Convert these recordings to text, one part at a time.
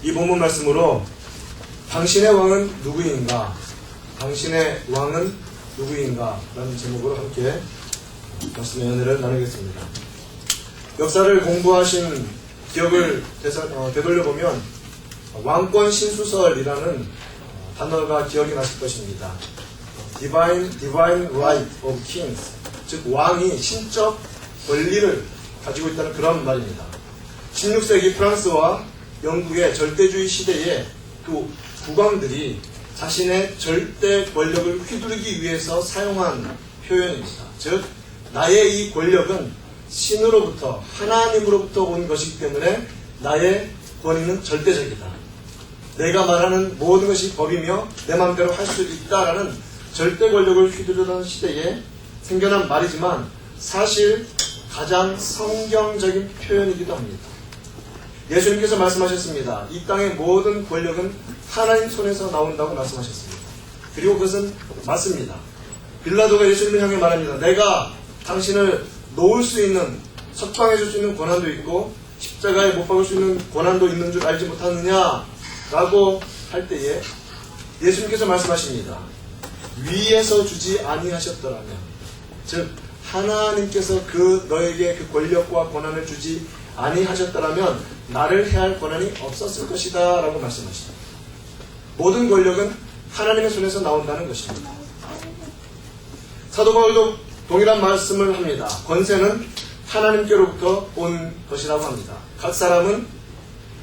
이 본문 말씀으로 당신의 왕은 누구인가? 당신의 왕은 누구인가? 라는 제목으로 함께 말씀의 은혜를 나누겠습니다. 역사를 공부하신 기억을 되돌려보면 왕권 신수설이라는 단어가 기억이 나실 것입니다. Divine Right of Kings, 즉 왕이 신적 권리를 가지고 있다는 그런 말입니다. 16세기 프랑스와 영국의 절대주의 시대에 그 국왕들이 자신의 절대 권력을 휘두르기 위해서 사용한 표현입니다. 즉 나의 이 권력은 신으로부터, 하나님으로부터 온 것이기 때문에 나의 권위는 절대적이다. 내가 말하는 모든 것이 법이며 내 마음대로 할 수 있다라는 절대 권력을 휘두르던 시대에 생겨난 말이지만 사실 가장 성경적인 표현이기도 합니다. 예수님께서 말씀하셨습니다. 이 땅의 모든 권력은 하나님 손에서 나온다고 말씀하셨습니다. 그리고 그것은 맞습니다. 빌라도가 예수님을 향해 말합니다. 내가 당신을 놓을 수 있는, 석방해 줄 수 있는 권한도 있고 십자가에 못 박을 수 있는 권한도 있는 줄 알지 못하느냐 라고 할 때에 예수님께서 말씀하십니다. 위에서 주지 아니하셨더라면, 즉 하나님께서 너에게 그 권력과 권한을 주지 아니하셨더라면 나를 해할 권한이 없었을 것이다 라고 말씀하십니다. 모든 권력은 하나님의 손에서 나온다는 것입니다. 사도 바울도 동일한 말씀을 합니다. 권세는 하나님께로부터 온 것이라고 합니다. 각 사람은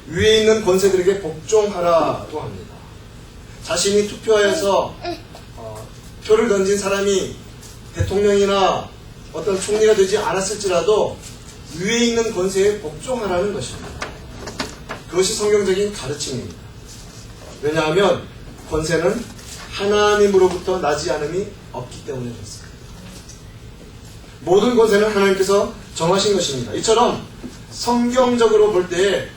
위에 있는 권세들에게 복종하라고 합니다. 자신이 투표해서 표를 던진 사람이 대통령이나 어떤 총리가 되지 않았을지라도 위에 있는 권세에 복종하라는 것입니다. 그것이 성경적인 가르침입니다. 왜냐하면 권세는 하나님으로부터 나지 않음이 없기 때문에 그렇습니다. 모든 권세는 하나님께서 정하신 것입니다. 이처럼 성경적으로 볼 때에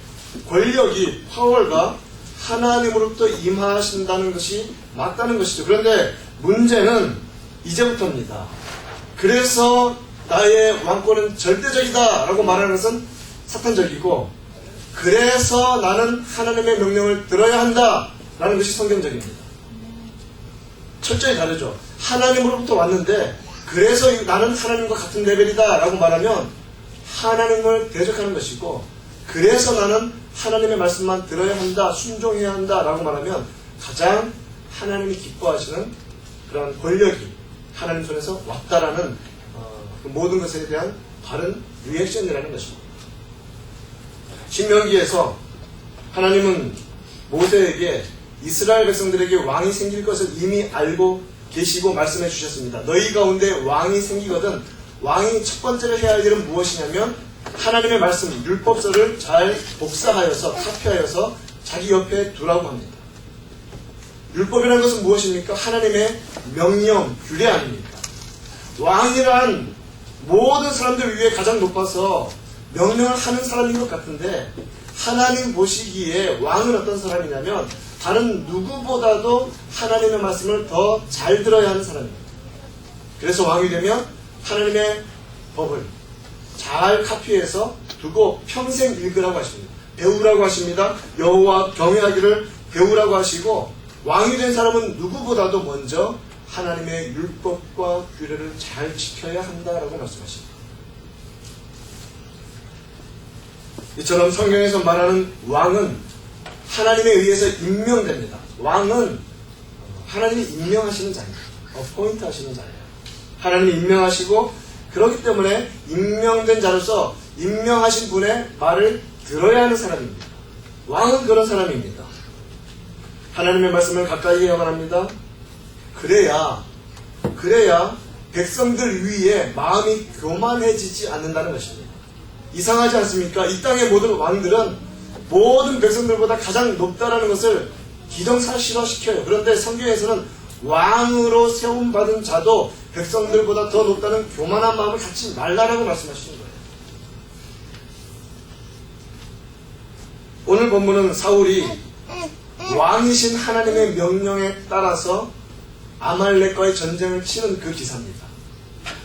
권력이, 파워가 하나님으로부터 임하신다는 것이 맞다는 것이죠. 그런데 문제는 이제부터입니다. 그래서 나의 왕권은 절대적이다 라고 말하는 것은 사탄적이고, 그래서 나는 하나님의 명령을 들어야 한다 라는 것이 성경적입니다. 철저히 다르죠. 하나님으로부터 왔는데 그래서 나는 하나님과 같은 레벨이다 라고 말하면 하나님을 대적하는 것이고, 그래서 나는 하나님의 말씀만 들어야 한다, 순종해야 한다 라고 말하면 가장 하나님이 기뻐하시는 그런 권력이 하나님 손에서 왔다라는 그 모든 것에 대한 바른 리액션이라는 것입니다. 신명기에서 하나님은 모세에게 이스라엘 백성들에게 왕이 생길 것을 이미 알고 계시고 말씀해 주셨습니다. 너희 가운데 왕이 생기거든 왕이 첫 번째로 해야 할 일은 무엇이냐면 하나님의 말씀, 율법서를 잘 복사하여서 카피하여서 자기 옆에 두라고 합니다. 율법이라는 것은 무엇입니까? 하나님의 명령, 규례 아닙니까? 왕이란 모든 사람들 위에 가장 높아서 명령을 하는 사람인 것 같은데, 하나님 보시기에 왕은 어떤 사람이냐면 다른 누구보다도 하나님의 말씀을 더 잘 들어야 하는 사람입니다. 그래서 왕이 되면 하나님의 법을 잘 카피해서 두고 평생 읽으라고 하십니다. 배우라고 하십니다. 여호와 경외하기를 배우라고 하시고, 왕이 된 사람은 누구보다도 먼저 하나님의 율법과 규례를 잘 지켜야 한다라고 말씀하십니다. 이처럼 성경에서 말하는 왕은 하나님에 의해서 임명됩니다. 왕은 하나님이 임명하시는 자입니다. 어포인트 하시는 자예요. 하나님이 임명하시고, 그렇기 때문에 임명된 자로서 임명하신 분의 말을 들어야 하는 사람입니다. 왕은 그런 사람입니다. 하나님의 말씀을 가까이 해야만 합니다. 그래야 백성들 위에 마음이 교만해지지 않는다는 것입니다. 이상하지 않습니까? 이 땅의 모든 왕들은 모든 백성들보다 가장 높다라는 것을 기정사실화시켜요. 그런데 성경에서는 왕으로 세움받은 자도 백성들보다 더 높다는 교만한 마음을 갖지 말라라고 말씀하시는 거예요. 오늘 본문은 사울이 왕이신 하나님의 명령에 따라서 아말렉과의 전쟁을 치는 그 기사입니다.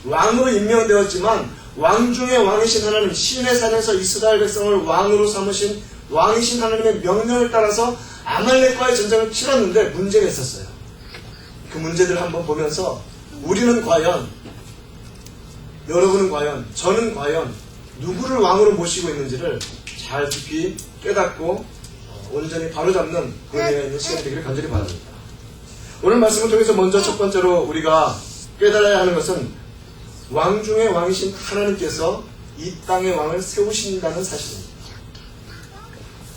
왕으로 임명되었지만 왕 중에 왕이신 하나님, 시내산에서 이스라엘 백성을 왕으로 삼으신 왕이신 하나님의 명령을 따라서 아말렉과의 전쟁을 치렀는데 문제가 있었어요. 그 문제들을 한번 보면서 우리는 과연, 여러분은 과연, 저는 과연 누구를 왕으로 모시고 있는지를 잘 깊이 깨닫고 온전히 바로잡는 은혜가 있는 시간이 되기를 간절히 바랍니다. 오늘 말씀을 통해서 먼저 첫 번째로 우리가 깨달아야 하는 것은 왕 중의 왕이신 하나님께서 이 땅의 왕을 세우신다는 사실입니다.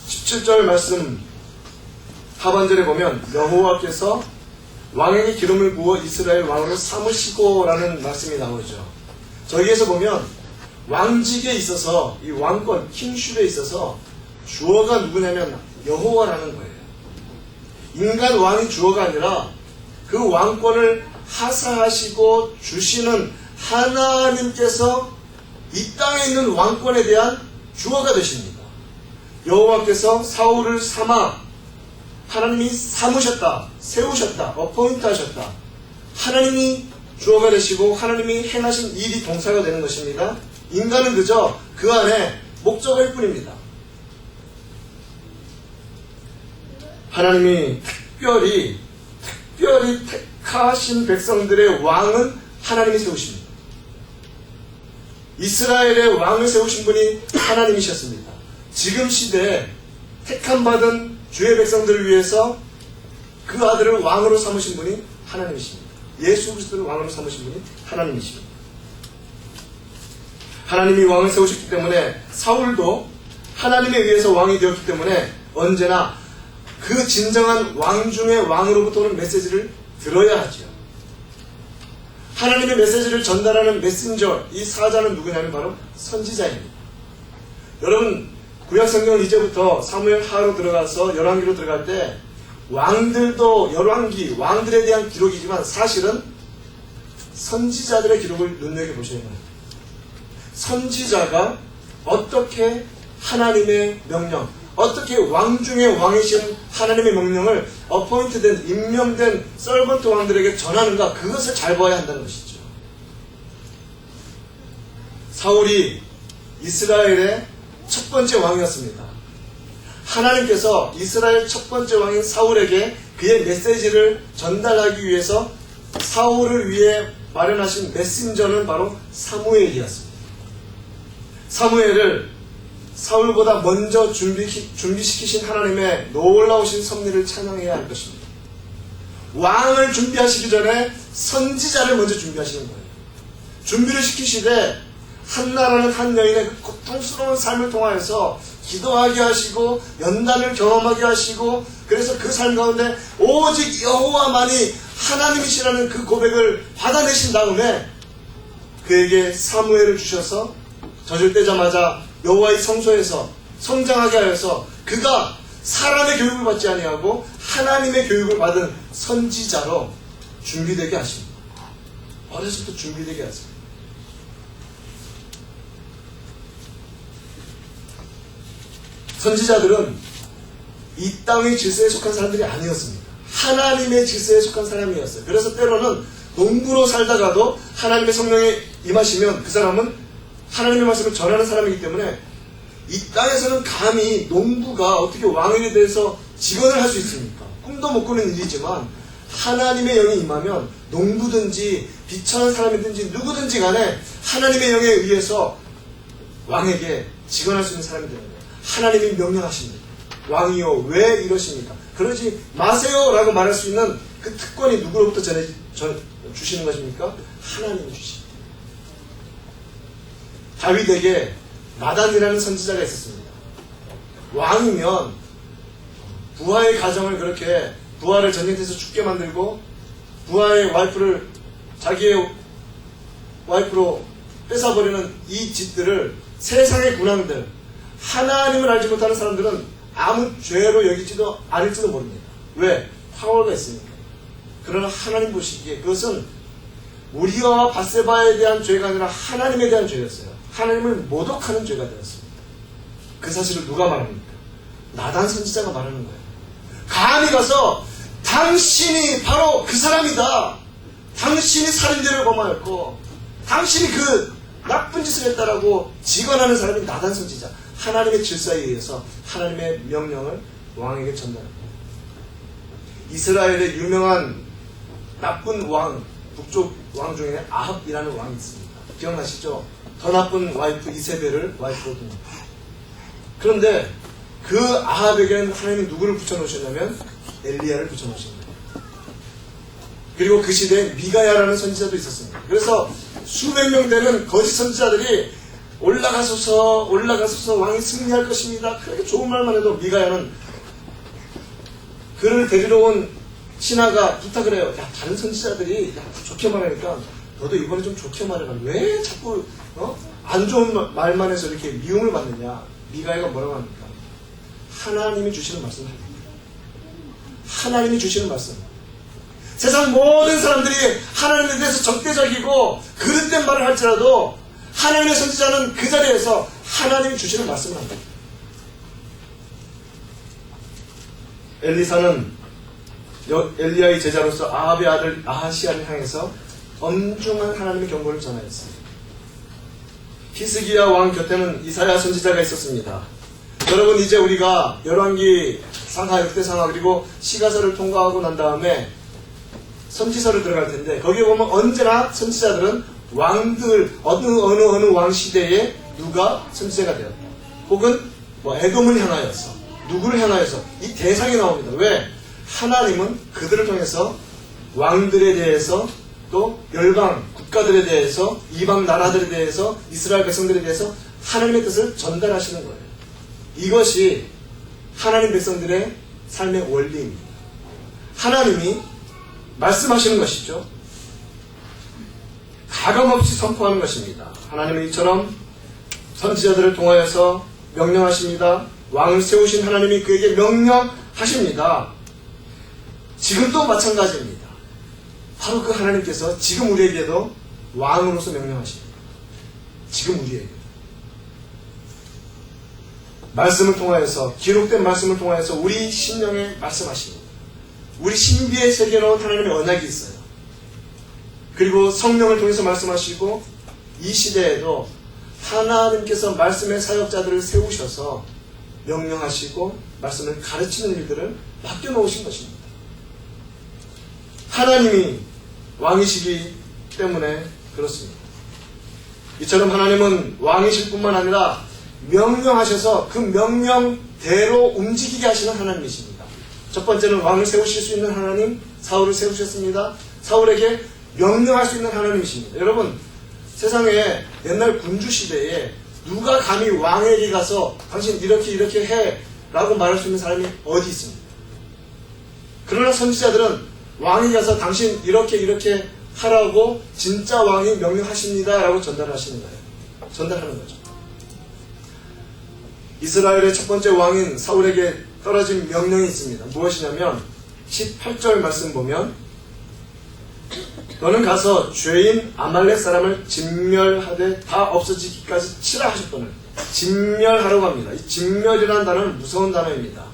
17절 말씀 하반절에 보면 여호와께서 왕에게 기름을 부어 이스라엘 왕으로 삼으시고 라는 말씀이 나오죠. 저기에서 보면 왕직에 있어서 이 왕권, 킹쉽에 있어서 주어가 누구냐면 여호와라는 거예요. 인간 왕이 주어가 아니라 그 왕권을 하사하시고 주시는 하나님께서 이 땅에 있는 왕권에 대한 주어가 되십니다. 여호와께서 사울을 삼아 하나님이 삼으셨다, 세우셨다, 어포인트 하셨다. 하나님이 주어가 되시고 하나님이 행하신 일이 동사가 되는 것입니다. 인간은 그저 그 안에 목적일 뿐입니다. 하나님이 특별히 택하신 백성들의 왕은 하나님이 세우십니다. 이스라엘의 왕을 세우신 분이 하나님이셨습니다. 지금 시대에 택함 받은 주의 백성들을 위해서 그 아들을 왕으로 삼으신 분이 하나님이십니다. 예수 그리스도를 왕으로 삼으신 분이 하나님이십니다. 하나님이 왕을 세우셨기 때문에 사울도 하나님에 의해서 왕이 되었기 때문에 언제나 그 진정한 왕 중의 왕으로부터 오는 메시지를 들어야 하죠. 하나님의 메시지를 전달하는 메신저, 이 사자는 누구냐면 바로 선지자입니다. 여러분, 구약성경은 이제부터 사무엘 하로 들어가서 열왕기로 들어갈 때 왕들도 열왕기, 왕들에 대한 기록이지만 사실은 선지자들의 기록을 눈여겨보셔야 합니다. 선지자가 어떻게 하나님의 명령, 어떻게 왕 중의 왕이신 하나님의 명령을 어포인트된, 임명된 서번트 왕들에게 전하는가, 그것을 잘 봐야 한다는 것이죠. 사울이 이스라엘의 첫 번째 왕이었습니다. 하나님께서 이스라엘 첫 번째 왕인 사울에게 그의 메시지를 전달하기 위해서 사울을 위해 마련하신 메신저는 바로 사무엘이었습니다. 사무엘을 사울보다 먼저 준비시키신 하나님의 놀라우신 섭리를 찬양해야 할 것입니다. 왕을 준비하시기 전에 선지자를 먼저 준비하시는 거예요. 준비를 시키시되 한나라는 한 여인의 그 고통스러운 삶을 통하여서 기도하게 하시고 연단을 경험하게 하시고, 그래서 그 삶 가운데 오직 여호와만이 하나님이시라는 그 고백을 받아내신 다음에 그에게 사무엘을 주셔서 젖을 떼자마자 여호와의 성소에서 성장하게 하여서 그가 사람의 교육을 받지 아니하고 하나님의 교육을 받은 선지자로 준비되게 하십니다. 어렸을 때 준비되게 하세요. 선지자들은 이 땅의 질서에 속한 사람들이 아니었습니다. 하나님의 질서에 속한 사람이었어요. 그래서 때로는 농부로 살다가도 하나님의 성령에 임하시면 그 사람은 하나님의 말씀을 전하는 사람이기 때문에 이 땅에서는 감히 농부가 어떻게 왕에 대해서 직언을 할 수 있습니까? 꿈도 못 꾸는 일이지만 하나님의 영이 임하면 농부든지 비천한 사람이든지 누구든지 간에 하나님의 영에 의해서 왕에게 직언할 수 있는 사람이 되는 거예요. 하나님이 명령하십니다. 왕이요 왜 이러십니까? 그러지 마세요 라고 말할 수 있는 그 특권이 누구로부터 주시는 것입니까? 하나님이 주십니다. 다윗에게 나단이라는 선지자가 있었습니다. 왕이면 부하의 가정을 그렇게, 부하를 전쟁터에서 죽게 만들고 부하의 와이프를 자기의 와이프로 뺏어버리는 이 짓들을 세상의 군왕들, 하나님을 알지 못하는 사람들은 아무 죄로 여기지도 않을지도 모릅니다. 왜? 파워가 있으니까. 그러나 하나님 보시기에 그것은 우리와 밧세바에 대한 죄가 아니라 하나님에 대한 죄였어요. 하나님을 모독하는 죄가 되었습니다. 그 사실을 누가 말합니까? 나단 선지자가 말하는 거예요. 감히 가서 당신이 바로 그 사람이다. 당신이 살인죄를 범하였고 당신이 그 나쁜 짓을 했다라고 직언하는 사람이 나단 선지자. 하나님의 질서에 의해서 하나님의 명령을 왕에게 전달합니다. 이스라엘의 유명한 나쁜 왕, 북쪽 왕 중에 아합이라는 왕이 있습니다. 기억나시죠? 더 나쁜 와이프 이세벨을 와이프로 둡니다. 그런데 그 아합에게는 하나님이 누구를 붙여놓으셨냐면 엘리야를 붙여놓으십니다. 그리고 그 시대에 미가야라는 선지자도 있었습니다. 그래서 수백 명 되는 거짓 선지자들이 올라가소서 왕이 승리할 것입니다. 그렇게 좋은 말만 해도 미가야는 그를 데리러 온 신하가 부탁을 해요. 야, 다른 선지자들이 좋게 말하니까 너도 이번에 좀 좋게 말해라. 왜 자꾸 안 좋은 말만 해서 이렇게 미움을 받느냐. 미가야가 뭐라고 합니까? 하나님이 주시는 말씀을 합니다. 하나님이 주시는 말씀. 세상 모든 사람들이 하나님에 대해서 적대적이고 그릇된 말을 할지라도 하나님의 선지자는 그 자리에서 하나님이 주시는 말씀을 합니다. 엘리사는 엘리야의 제자로서 아합의 아들 아하시야를 향해서 엄중한 하나님의 경고를 전하였습니다. 히스기야 왕 곁에는 이사야 선지자가 있었습니다. 여러분, 이제 우리가 열왕기 상하, 역대상하 그리고 시가서를 통과하고 난 다음에 선지서를 들어갈 텐데, 거기에 보면 언제나 선지자들은 왕들, 어느 왕 시대에 누가 선지자가 되었다. 혹은 에돔을 향하여서, 누구를 향하여서, 이 대상이 나옵니다. 왜? 하나님은 그들을 통해서 왕들에 대해서, 또 열방, 국가들에 대해서, 이방 나라들에 대해서, 이스라엘 백성들에 대해서 하나님의 뜻을 전달하시는 거예요. 이것이 하나님 백성들의 삶의 원리입니다. 하나님이 말씀하시는 것이죠. 가감없이 선포하는 것입니다. 하나님은 이처럼 선지자들을 통하여서 명령하십니다. 왕을 세우신 하나님이 그에게 명령하십니다. 지금도 마찬가지입니다. 바로 그 하나님께서 지금 우리에게도 왕으로서 명령하십니다. 지금 우리에게 말씀을 통하여서, 기록된 말씀을 통하여서 우리 심령에 말씀하십니다. 우리 신비에 새겨놓은 하나님의 언약이 있어요. 그리고 성령을 통해서 말씀하시고, 이 시대에도 하나님께서 말씀의 사역자들을 세우셔서 명령하시고 말씀을 가르치는 일들을 맡겨놓으신 것입니다. 하나님이 왕이시기 때문에 그렇습니다. 이처럼 하나님은 왕이실 뿐만 아니라 명령하셔서 그 명령대로 움직이게 하시는 하나님이십니다. 첫 번째는 왕을 세우실 수 있는 하나님, 사울을 세우셨습니다. 사울에게 명령할 수 있는 하나님이십니다. 여러분, 세상에 옛날 군주시대에 누가 감히 왕에게 가서 당신 이렇게 해 라고 말할 수 있는 사람이 어디 있습니까? 그러나 선지자들은 왕이 가서 당신 이렇게 하라고 진짜 왕이 명령하십니다 라고 전달하시는 거예요. 전달하는 거죠. 이스라엘의 첫 번째 왕인 사울에게 떨어진 명령이 있습니다. 무엇이냐면 18절 말씀 보면, 너는 가서 죄인 아말렉 사람을 진멸하되 다 없어지기까지 치라 하셨거늘. 진멸하라고 합니다. 이 진멸이라는 단어는 무서운 단어입니다.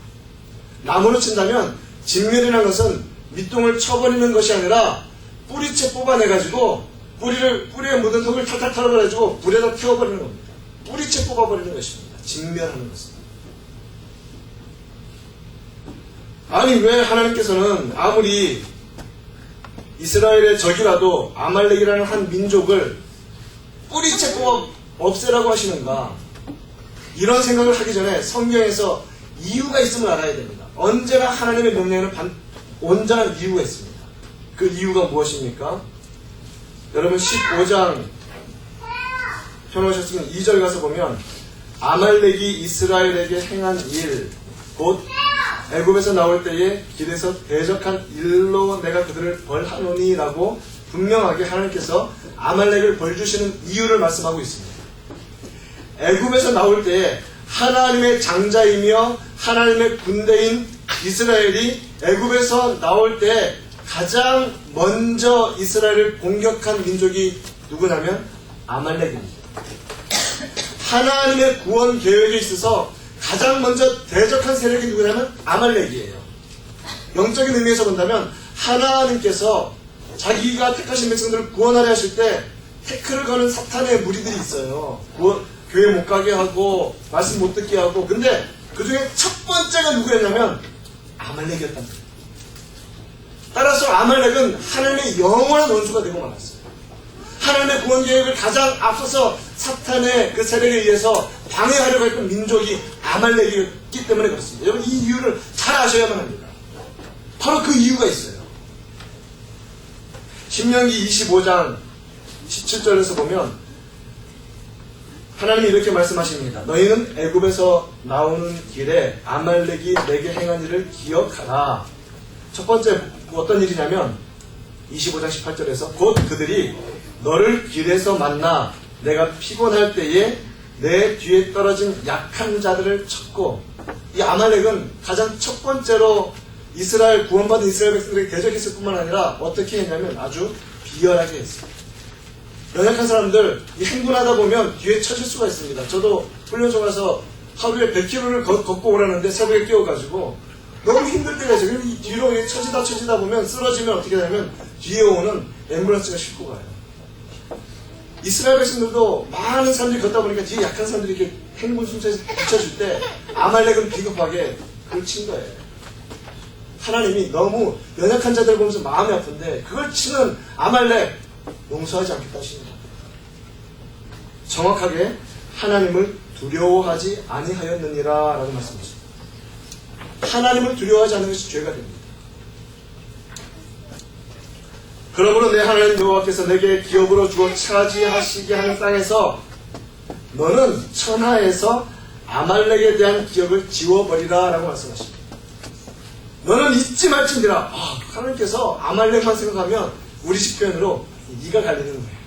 나무로 친다면 진멸이라는 것은 밑동을 쳐버리는 것이 아니라 뿌리채 뽑아내가지고 뿌리에 묻은 흙을 탈탈 털어버려가지고 불에다 태워버리는 겁니다. 뿌리채 뽑아버리는 것입니다. 진멸하는 것입니다. 아니, 왜 하나님께서는 아무리 이스라엘의 적이라도 아말렉이라는 한 민족을 뿌리채 뽑아 없애라고 하시는가? 이런 생각을 하기 전에 성경에서 이유가 있음을 알아야 됩니다. 언제나 하나님의 명령에는 온전한 이유가 있습니다. 그 이유가 무엇입니까? 여러분 15장 펴놓으셨으면 2절 가서 보면, 아말렉이 이스라엘에게 행한 일, 곧 애굽에서 나올 때에 길에서 대적한 일로 내가 그들을 벌하노니 라고 분명하게 하나님께서 아말렉을 벌주시는 이유를 말씀하고 있습니다. 애굽에서 나올 때에 하나님의 장자이며 하나님의 군대인 이스라엘이 애굽에서 나올 때 가장 먼저 이스라엘을 공격한 민족이 누구냐면 아말렉입니다. 하나님의 구원 계획에 있어서 가장 먼저 대적한 세력이 누구냐면 아말렉이에요. 영적인 의미에서 본다면 하나님께서 자기가 택하신 백성들을 구원하려 하실 때 태클을 거는 사탄의 무리들이 있어요. 교회 못 가게 하고 말씀 못 듣게 하고. 근데 그 중에 첫 번째가 누구였냐면 아말렉이었단 말이에요. 따라서 아말렉은 하나님의 영원한 원수가 되고 말았어요. 하나님의 구원 계획을 가장 앞서서 사탄의 그 세력에 의해서 방해하려고 했던 민족이 아말렉이었기 때문에 그렇습니다. 여러분, 이 이유를 잘 아셔야만 합니다. 바로 그 이유가 있어요. 신명기 25장 17절에서 보면 하나님이 이렇게 말씀하십니다. 너희는 애굽에서 나오는 길에 아말렉이 내게 행한 일을 기억하라. 첫 번째 어떤 일이냐면 25장 18절에서 곧 그들이 너를 길에서 만나 내가 피곤할 때에 내 뒤에 떨어진 약한 자들을 쳤고, 이 아말렉은 가장 첫 번째로 이스라엘 구원받은 이스라엘 백성들에게 대적했을 뿐만 아니라 어떻게 했냐면 아주 비열하게 했어요. 연약한 사람들 행군하다 보면 뒤에 쳐질 수가 있습니다. 저도 훈련소 가서 하루에 100km를 걷고 오라는데 새벽에 깨워가지고 너무 힘들 때가 있어요. 이 뒤로 쳐지다 보면 쓰러지면 어떻게 되냐면 뒤에 오는 앰뷸런스가 싣고 가요. 이스라엘 백성들도 많은 사람들이 걷다 보니까 뒤에 약한 사람들이 이렇게 행군 순서에서 붙여줄 때 아말렉은 비겁하게 그걸 친 거예요. 하나님이 너무 연약한 자들을 보면서 마음이 아픈데 그걸 치는 아말렉 용서하지 않겠다 하십니다. 정확하게 하나님을 두려워하지 아니하였느니라 라고 말씀하십니다. 하나님을 두려워하지 않는 것이 죄가 됩니다. 그러므로 내 하나님 여호와께서 내게 기업으로 주어 차지하시게 하는 땅에서 너는 천하에서 아말렉에 대한 기업을 지워버리라 라고 말씀하십니다. 너는 잊지 말지니라. 하나님께서 아말렉만 생각하면 우리식 표현으로 이가 갈리는 거예요.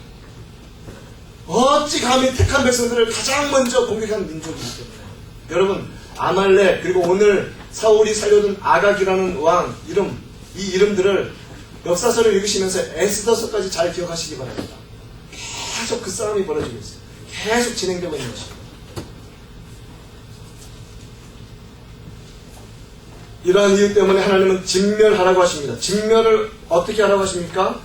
어찌 감히 택한 백성들을 가장 먼저 공격한 민족이기 때문에. 여러분, 아말렉 그리고 오늘 사울이 살려둔 아각이라는 왕 이 이름들을 역사서를 읽으시면서 에스더서까지 잘 기억하시기 바랍니다. 계속 그 싸움이 벌어지고 있어요. 계속 진행되고 있는 것입니다. 이러한 이유 때문에 하나님은 진멸하라고 하십니다. 진멸을 어떻게 하라고 하십니까?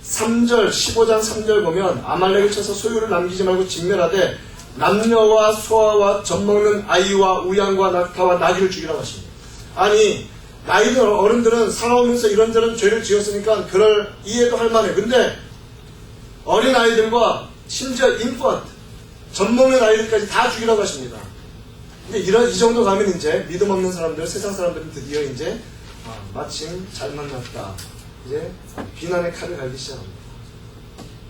3절, 15장 3절 보면 아말렉을 쳐서 소유를 남기지 말고 진멸하되 남녀와 소아와 젖먹는 아이와 우양과 낙타와 나귀를 죽이라고 하십니다. 아니, 나이든 어른들은 살아오면서 이런저런 죄를 지었으니까 그럴 이해도 할 만해. 근데 어린 아이들과 심지어 인펀트, 젖먹는 아이들까지 다 죽이라고 하십니다. 근데 이 정도 가면 이제 믿음 없는 사람들, 세상 사람들은 드디어 이제 마침 잘 만났다. 이제 비난의 칼을 갈기 시작합니다.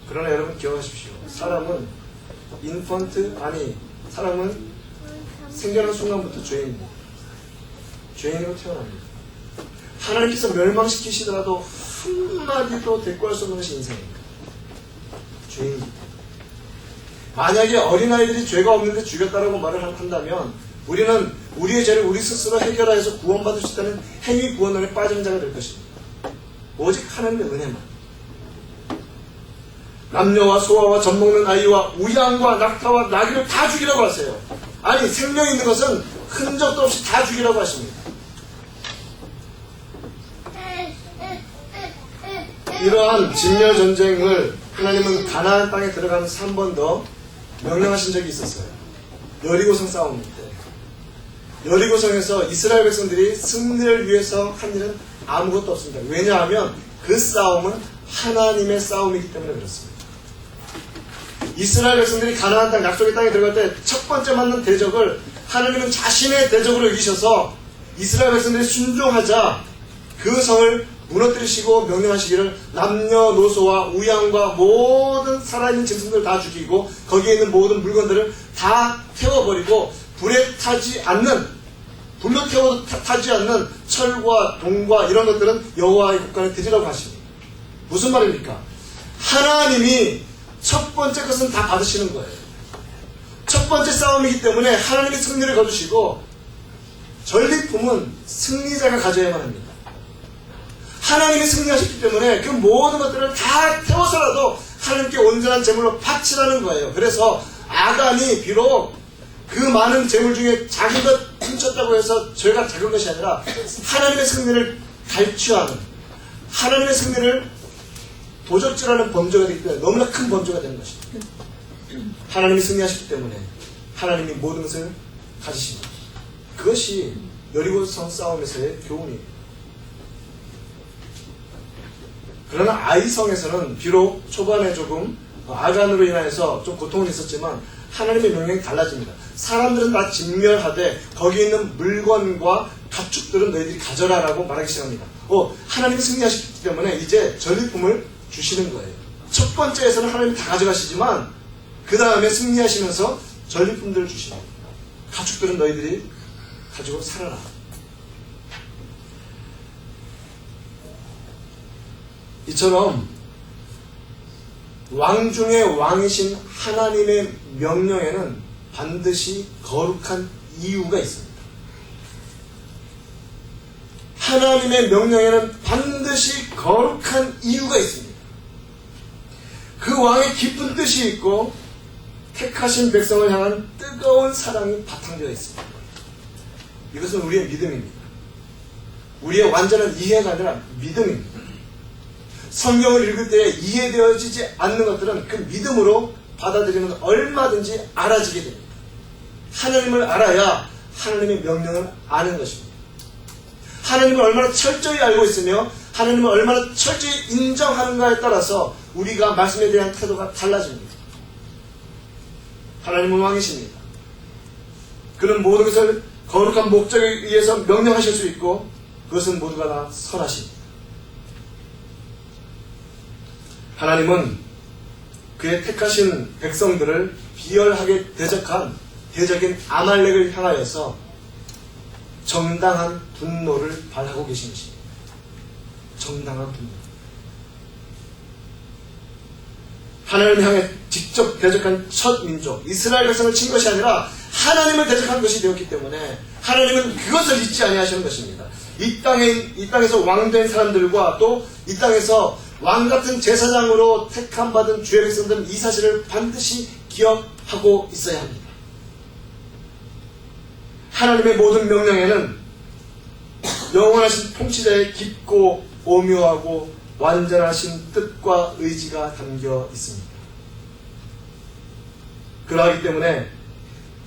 그러나 여러분 기억하십시오. 사람은 사람은 생겨난 순간부터 죄인입니다. 죄인으로 태어납니다. 하나님께서 멸망시키시더라도 한마디도 대꾸할 수 없는 것이 인생입니다. 죄인입니다. 만약에 어린아이들이 죄가 없는데 죽였다라고 말을 한다면 우리는 우리의 죄를 우리 스스로 해결하여서 구원받을 수 있다는 행위 구원론에 빠진 자가 될 것입니다. 오직 하나님의 은혜만. 남녀와 소아와 젖먹는 아이와 우양과 낙타와 나귀를 다 죽이라고 하세요. 아니, 생명 있는 것은 흔적도 없이 다 죽이라고 하십니다. 이러한 진멸 전쟁을 하나님은 가나안 땅에 들어가면서 한 번 더 명령하신 적이 있었어요. 여리고성 싸움 때. 여리고성에서 이스라엘 백성들이 승리를 위해서 한 일은 아무것도 없습니다. 왜냐하면 그 싸움은 하나님의 싸움이기 때문에 그렇습니다. 이스라엘 백성들이 가나안 땅, 약속의 땅에 들어갈 때 첫 번째 맞는 대적을 하나님은 자신의 대적으로 여기셔서 이스라엘 백성들이 순종하자 그 성을 무너뜨리시고 명령하시기를 남녀노소와 우양과 모든 살아있는 짐승들 다 죽이고 거기에 있는 모든 물건들을 다 태워버리고 불로 태워도 타지 않는 철과 동과 이런 것들은 여호와의 국간에 드리라고 하십니다. 무슨 말입니까? 하나님이 첫 번째 것은 다 받으시는 거예요. 첫 번째 싸움이기 때문에 하나님이 승리를 거두시고 전리품은 승리자가 가져야만 합니다. 하나님이 승리하셨기 때문에 그 모든 것들을 다 태워서라도 하나님께 온전한 제물로 바치라는 거예요. 그래서 아간이 비록 그 많은 제물 중에 작은 것 훔쳤다고 해서 죄가 작은 것이 아니라 하나님의 승리를 갈취하는, 하나님의 승리를 도적질하는 범죄가 되기 때문에 너무나 큰 범죄가 되는 것입니다. 하나님이 승리하셨기 때문에 하나님이 모든 것을 가지십니다. 그것이 여리고성 싸움에서의 교훈이에요. 그러나 아이성에서는 비록 초반에 조금 아간으로 인하여서 좀 고통은 있었지만 하나님의 명령이 달라집니다. 사람들은 다 진멸하되 거기 있는 물건과 가축들은 너희들이 가져라라고 말하기 시작합니다. 하나님이 승리하셨기 때문에 이제 전리품을 주시는 거예요. 첫 번째에서는 하나님이 다 가져가시지만 그 다음에 승리하시면서 전리품들을 주시는 거예요. 가축들은 너희들이 가지고 살아라. 이처럼 왕 중에 왕이신 하나님의 명령에는 반드시 거룩한 이유가 있습니다. 하나님의 명령에는 반드시 거룩한 이유가 있습니다. 그 왕의 깊은 뜻이 있고 택하신 백성을 향한 뜨거운 사랑이 바탕되어 있습니다. 이것은 우리의 믿음입니다. 우리의 완전한 이해가 아니라 믿음입니다. 성경을 읽을 때 이해되어지지 않는 것들은 그 믿음으로 받아들이면 얼마든지 알아지게 됩니다. 하나님을 알아야 하나님의 명령을 아는 것입니다. 하나님을 얼마나 철저히 알고 있으며 하나님을 얼마나 철저히 인정하는가에 따라서 우리가 말씀에 대한 태도가 달라집니다. 하나님은 왕이십니다. 그는 모든 것을 거룩한 목적에 의해서 명령하실 수 있고 그것은 모두가 다 선하십니다. 하나님은 그의 택하신 백성들을 비열하게 대적한 대적인 아말렉을 향하여서 정당한 분노를 발하고 계신 것입니다. 정당한 분노. 하나님을 향해 직접 대적한 첫 민족 이스라엘 백성을 친 것이 아니라 하나님을 대적한 것이 되었기 때문에 하나님은 그것을 잊지 아니하시는 것입니다. 이 땅에서 왕된 사람들과 또 이 땅에서 왕같은 제사장으로 택함받은 주의 백성들은 이 사실을 반드시 기억하고 있어야 합니다. 하나님의 모든 명령에는 영원하신 통치자의 깊고 오묘하고 완전하신 뜻과 의지가 담겨 있습니다. 그러하기 때문에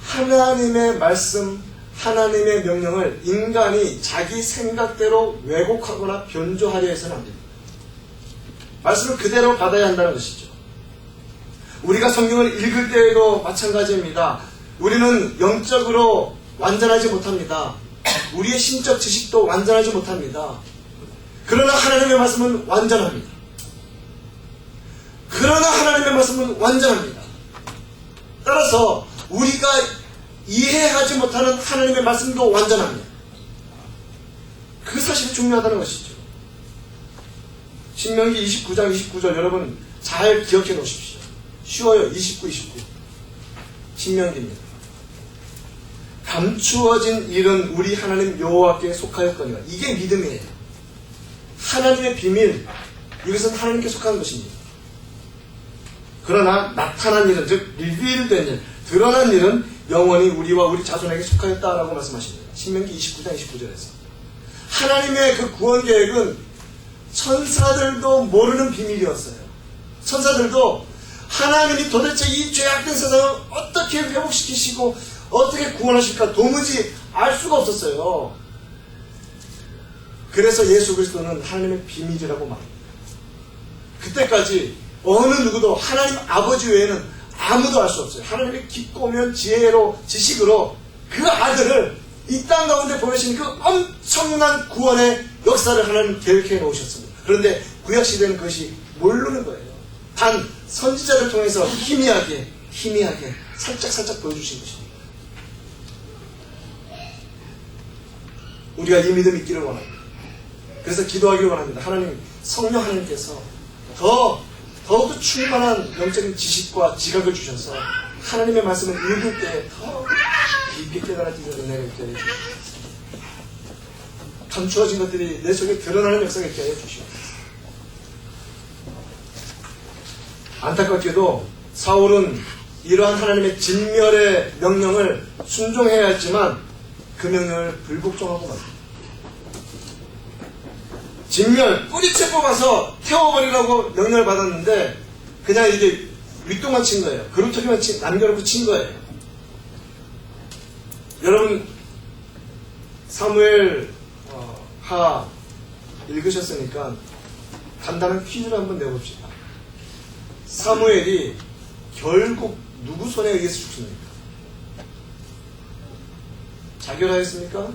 하나님의 말씀, 하나님의 명령을 인간이 자기 생각대로 왜곡하거나 변조하려 해서는 안 됩니다. 말씀을 그대로 받아야 한다는 것이죠. 우리가 성경을 읽을 때에도 마찬가지입니다. 우리는 영적으로 완전하지 못합니다. 우리의 신적 지식도 완전하지 못합니다. 그러나 하나님의 말씀은 완전합니다. 그러나 하나님의 말씀은 완전합니다. 따라서 우리가 이해하지 못하는 하나님의 말씀도 완전합니다. 그 사실이 중요하다는 것이죠. 신명기 29장 29절 여러분 잘 기억해 놓으십시오. 쉬워요. 29, 29. 신명기입니다. 감추어진 일은 우리 하나님 여호와께 속하였거니와. 이게 믿음이에요. 하나님의 비밀, 이것은 하나님께 속하는 것입니다. 그러나 나타난 일은, 즉 리빌된 일, 드러난 일은 영원히 우리와 우리 자손에게 속하였다라고 말씀하십니다. 신명기 29장 29절에서 하나님의 그 구원 계획은 천사들도 모르는 비밀이었어요. 천사들도 하나님이 도대체 이 죄악된 세상을 어떻게 회복시키시고 어떻게 구원하실까 도무지 알 수가 없었어요. 그래서 예수 그리스도는 하나님의 비밀이라고 말합니다. 그때까지 어느 누구도 하나님 아버지 외에는 아무도 알 수 없어요. 하나님의 깊고 오면 지혜로 지식으로 그 아들을 이 땅 가운데 보내신 그 엄청난 구원의 역사를 하나님 계획해 놓으셨습니다. 그런데 구약시대는 그것이 모르는 거예요. 단 선지자를 통해서 희미하게 살짝 보여주신 것입니다. 우리가 이 믿음이 있기를 원합니다. 그래서 기도하기를 원합니다. 하나님, 성령 하나님께서 더욱더 충만한 영적인 지식과 지각을 주셔서 하나님의 말씀을 읽을 때 더 깊이 깨달아지는 은혜를 있게 해주시옵소서. 감추어진 것들이 내 속에 드러나는 역사가 있게 해주시옵소서. 안타깝게도 사울은 이러한 하나님의 진멸의 명령을 순종해야 했지만 그 명령을 불복종하고 말입니다. 진멸, 뿌리채 뽑아서 태워버리라고 명령을 받았는데 그냥 이게 윗동만 친 거예요. 그루터기만 남겨놓고 친 거예요. 여러분 사무엘 하 읽으셨으니까 간단한 퀴즈를 한번 내봅시다. 사무엘이 결국 누구 손에 의해서 죽습니까? 자결하였습니까?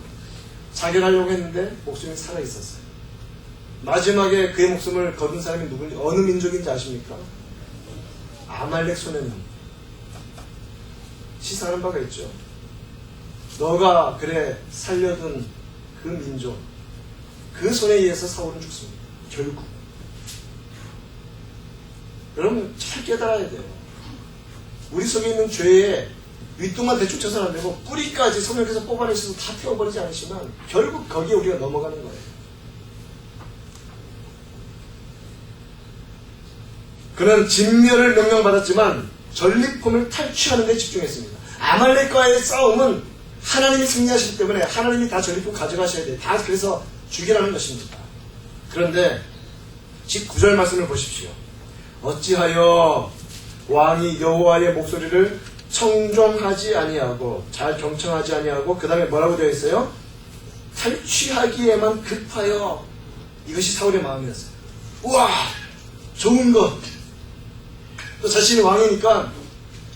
자결하려고 했는데 목숨이 살아있었어요. 마지막에 그의 목숨을 거둔 사람이 누군지, 어느 민족인지 아십니까? 아말렉 소년입니다. 시사하는 바가 있죠. 너가 그래 살려둔 그 민족, 그 손에 의해서 사울은 죽습니다. 결국. 여러분 잘 깨달아야 돼요. 우리 속에 있는 죄에 윗동만 대충 쳐서는 안 되고 뿌리까지 성령께서 뽑아내셔서 다 태워버리지 않으시면 결국 거기에 우리가 넘어가는 거예요. 그는 진멸을 명령받았지만 전리품을 탈취하는 데 집중했습니다. 아말렉과의 싸움은 하나님이 승리하시기 때문에 하나님이 다 전리품 가져가셔야 돼요. 다 그래서 죽이라는 것입니다. 그런데 19절 말씀을 보십시오. 어찌하여 왕이 여호와의 목소리를 청종하지 아니하고 잘 경청하지 아니하고 그 다음에 뭐라고 되어 있어요? 탈취하기에만 급하여. 이것이 사울의 마음이었어요. 우와 좋은 것. 또 자신이 왕이니까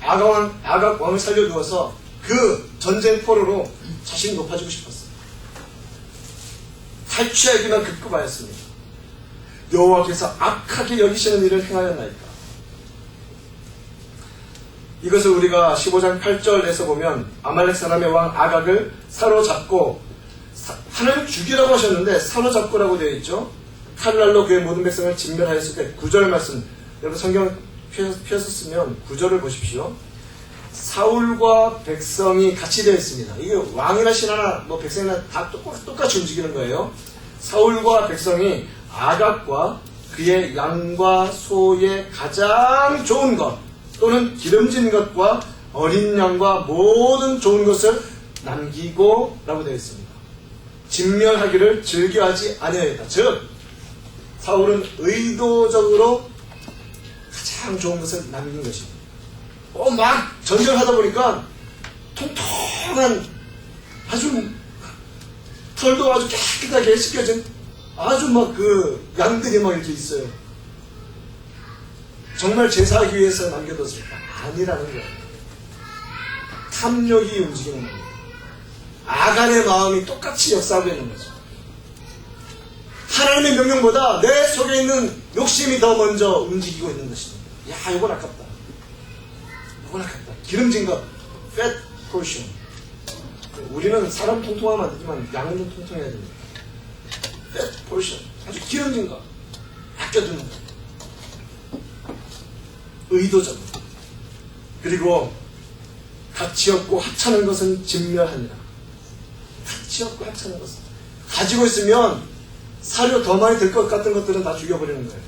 아각 왕을 살려두어서 그 전쟁 포로로 자신이 높아지고 싶었어요. 탈취하기만 급급하였습니다. 여호와께서 악하게 여기시는 일을 행하였나이까. 이것을 우리가 15장 8절에서 보면 아말렉 사람의 왕 아각을 사로잡고, 하나님 죽이라고 하셨는데 사로잡고라고 되어 있죠. 칼날로 그의 모든 백성을 진멸하였을 때 9절 말씀, 여러분 성경 펴서 쓰면 9절을 보십시오. 사울과 백성이 같이 되어 있습니다. 이게 왕이나 신하나 뭐 백성이나 다 똑같이 움직이는 거예요. 사울과 백성이 아각과 그의 양과 소의 가장 좋은 것 또는 기름진 것과 어린 양과 모든 좋은 것을 남기고 라고 되어 있습니다. 진멸하기를 즐겨하지 아니하였다. 즉 사울은 의도적으로 가장 좋은 것을 남긴 것입니다. 막 전쟁을 하다 보니까 통통한 아주 털도 아주 깨끗하게 씻겨진 아주 막 그 양들이 막 이렇게 있어요. 정말 제사하기 위해서 남겨뒀을까? 아니라는 거예요. 탐욕이 움직이는 겁니다. 아간의 마음이 똑같이 역사하고 있는 거죠. 하나님의 명령보다 내 속에 있는 욕심이 더 먼저 움직이고 있는 것입니다. 야, 이건 아깝다. 이건 아깝다. 기름진 것, fat portion. 우리는 사람 통통하면 안 되지만 양은 좀 통통해야 됩니다. fat portion. 아주 기름진 것. 아껴두는 것. 의도적으로. 그리고 가치 없고 하찮은 것은 진멸하니라. 가치 없고 하찮은 것은. 가지고 있으면 사료 더 많이 들 것 같은 것들은 다 죽여버리는 거예요.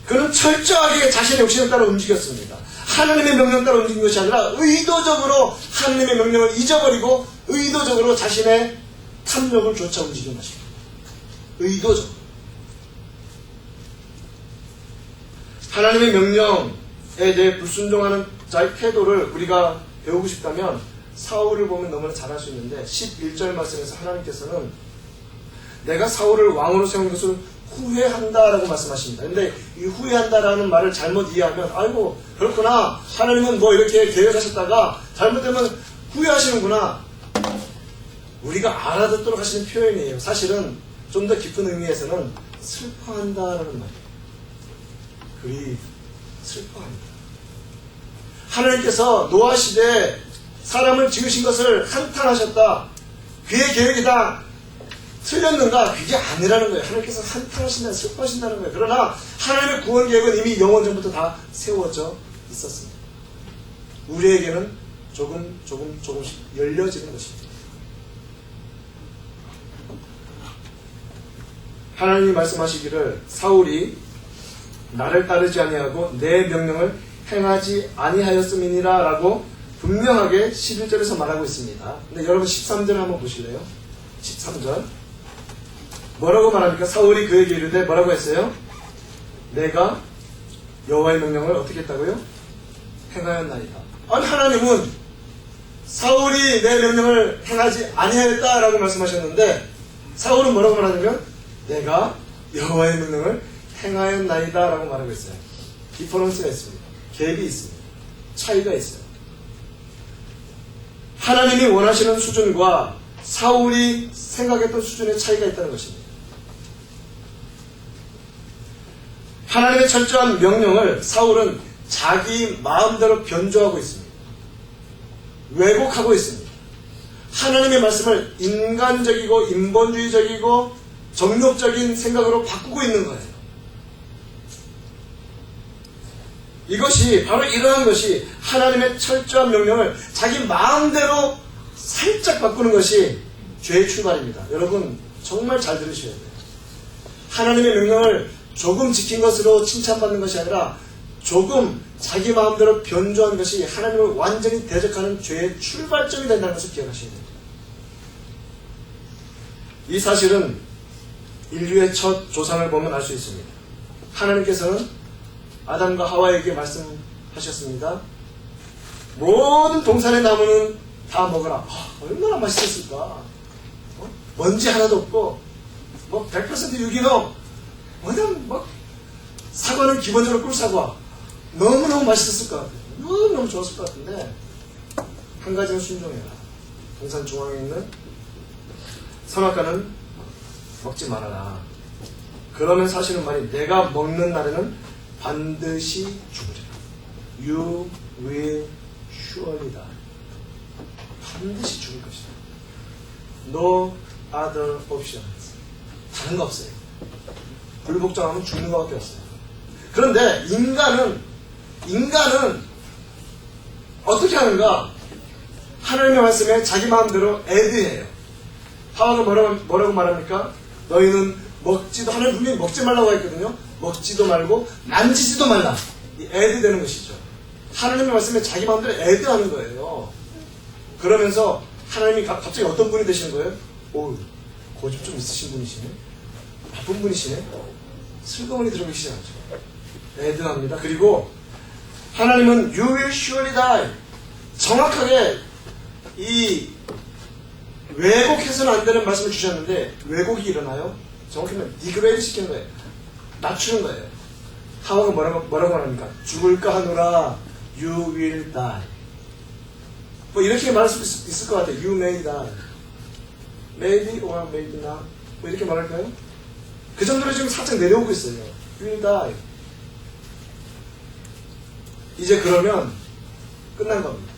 그는 철저하게 자신의 욕심에 따라 움직였습니다. 하나님의 명령 따라 움직인 것이 아니라 의도적으로 하나님의 명령을 잊어버리고 의도적으로 자신의 탐욕을 쫓아 움직인 것입니다. 의도적으로. 하나님의 명령에 대해 불순종하는 자의 태도를 우리가 배우고 싶다면 사울을 보면 너무나 잘할 수 있는데 11절 말씀에서 하나님께서는 내가 사울을 왕으로 세운 것을 후회한다라고 말씀하십니다. 근데 이 후회한다라는 말을 잘못 이해하면 아이고 그렇구나 하나님은 뭐 이렇게 계획하셨다가 잘못되면 후회하시는구나. 우리가 알아듣도록 하시는 표현이에요. 사실은 좀 더 깊은 의미에서는 슬퍼한다라는 말이에요. 그리 슬퍼합니다. 하나님께서 노아 시대에 사람을 지으신 것을 한탄하셨다. 그의 계획이 다 틀렸는가? 그게 아니라는 거예요. 하나님께서 한탄하신다, 슬퍼하신다는 거예요. 그러나 하나님의 구원 계획은 이미 영원 전부터 다 세워져 있었습니다. 우리에게는 조금씩 열려지는 것입니다. 하나님이 말씀하시기를 사울이 나를 따르지 아니하고 내 명령을 행하지 아니하였음이니라 라고 분명하게 11절에서 말하고 있습니다. 근데 여러분 13절 한번 보실래요? 13절 뭐라고 말합니까? 사울이 그에게 이르되 뭐라고 했어요? 내가 여호와의 명령을 어떻게 했다고요? 행하였나이다. 아니 하나님은 사울이 내 명령을 행하지 아니하였다라고 말씀하셨는데 사울은 뭐라고 말하냐면 내가 여호와의 명령을 행하였나이다 라고 말하고 있어요. 디퍼런스가 있습니다. 갭이 있습니다. 차이가 있어요. 하나님이 원하시는 수준과 사울이 생각했던 수준의 차이가 있다는 것입니다. 하나님의 철저한 명령을 사울은 자기 마음대로 변조하고 있습니다. 왜곡하고 있습니다. 하나님의 말씀을 인간적이고 인본주의적이고 정욕적인 생각으로 바꾸고 있는 거예요. 이것이 바로 이러한 것이 하나님의 철저한 명령을 자기 마음대로 살짝 바꾸는 것이 죄의 출발입니다. 여러분 정말 잘 들으셔야 돼요. 하나님의 명령을 조금 지킨 것으로 칭찬받는 것이 아니라 조금 자기 마음대로 변조한 것이 하나님을 완전히 대적하는 죄의 출발점이 된다는 것을 기억하셔야 됩니다. 이 사실은 인류의 첫 조상을 보면 알 수 있습니다. 하나님께서는 아담과 하와에게 말씀하셨습니다. 모든 동산의 나무는 다 먹어라. 얼마나 맛있었을까. 먼지 하나도 없고 100% 유기농. 사과는 기본적으로 꿀사과. 너무너무 맛있었을 것 같아요. 너무너무 좋았을 것 같은데 한 가지는 순종해라. 동산 중앙에 있는 선악과는 먹지 말아라. 그러면 사실은 말이 내가 먹는 날에는 반드시 죽으리라. You will surely die. 반드시 죽을 것이다. No other options. 다른 거 없어요. 불복종하면 죽는 것밖에 없어요. 그런데 인간은 어떻게 하는가? 하나님의 말씀에 자기 마음대로 애드해요. 하와가 뭐라고 말합니까? 너희는 먹지도, 하나님 분명히 먹지 말라고 했거든요. 먹지도 말고 만지지도 말라. 이 애드되는 것이죠. 하나님의 말씀에 자기 마음대로 애드하는 거예요. 그러면서 하나님이 갑자기 어떤 분이 되시는 거예요? 오, 고집 좀 있으신 분이시네. 나쁜 분이시네. 슬그머니 들어오기 시작하죠. 애드합니다. 그리고 하나님은 You will surely die. 정확하게 이 왜곡해서는 안 되는 말씀을 주셨는데 왜곡이 일어나요? 정확히 말하면 디그레이드 시키는 거예요. 낮추는 거예요. 하와가 뭐라고 말합니까? 죽을까 하노라 You will die. 뭐 이렇게 말할 수 있을 것 같아요. You may die. Maybe or maybe not. 뭐 이렇게 말할까요? 그 정도로 지금 살짝 내려오고 있어요. You will die. 이제 그러면 끝난 겁니다.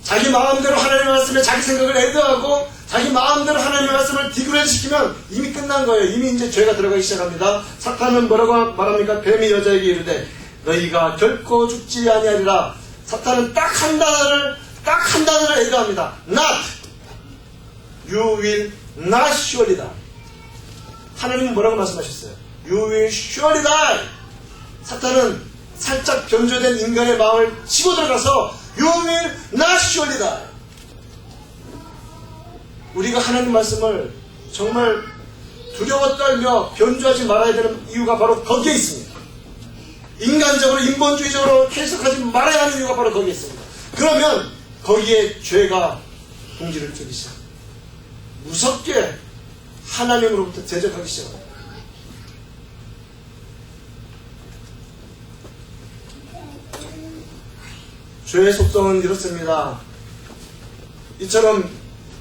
자기 마음대로 하나님의 말씀에 자기 생각을 애드하고 자기 마음대로 하나님의 말씀을 디그레이드 시키면 이미 끝난 거예요. 이미 이제 죄가 들어가기 시작합니다. 사탄은 뭐라고 말합니까? 뱀이 여자에게 이르되 너희가 결코 죽지 아니하리라. 사탄은 딱 한 단어를 애드합니다. Not. You will not surely die. 하나님은 뭐라고 말씀하셨어요? You will surely die. 사탄은 살짝 변조된 인간의 마음을 치고 들어가서 You will not surely die. 우리가 하나님 말씀을 정말 두려워 떨며 변조하지 말아야 되는 이유가 바로 거기에 있습니다. 인간적으로 인본주의적으로 해석하지 말아야 하는 이유가 바로 거기에 있습니다. 그러면 거기에 죄가 공기를 트기 시작합니다. 무섭게 하나님으로부터 대적하기 시작합니다. 죄의 속성은 이렇습니다. 이처럼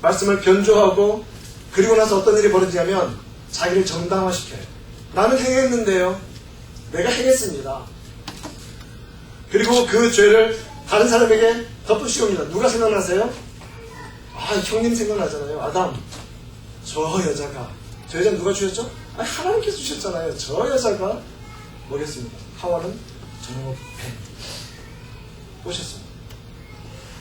말씀을 변조하고 그리고 나서 어떤 일이 벌어지냐면 자기를 정당화시켜요. 나는 행했는데요. 내가 행했습니다. 그리고 그 죄를 다른 사람에게 덮으시옵니다. 누가 생각나세요? 형님 생각나잖아요. 아담. 저 여자는 누가 주셨죠? 하나님께서 주셨잖아요. 저 여자가 뭐겠습니까? 하와는 정말 뱀 꼬셨습니다.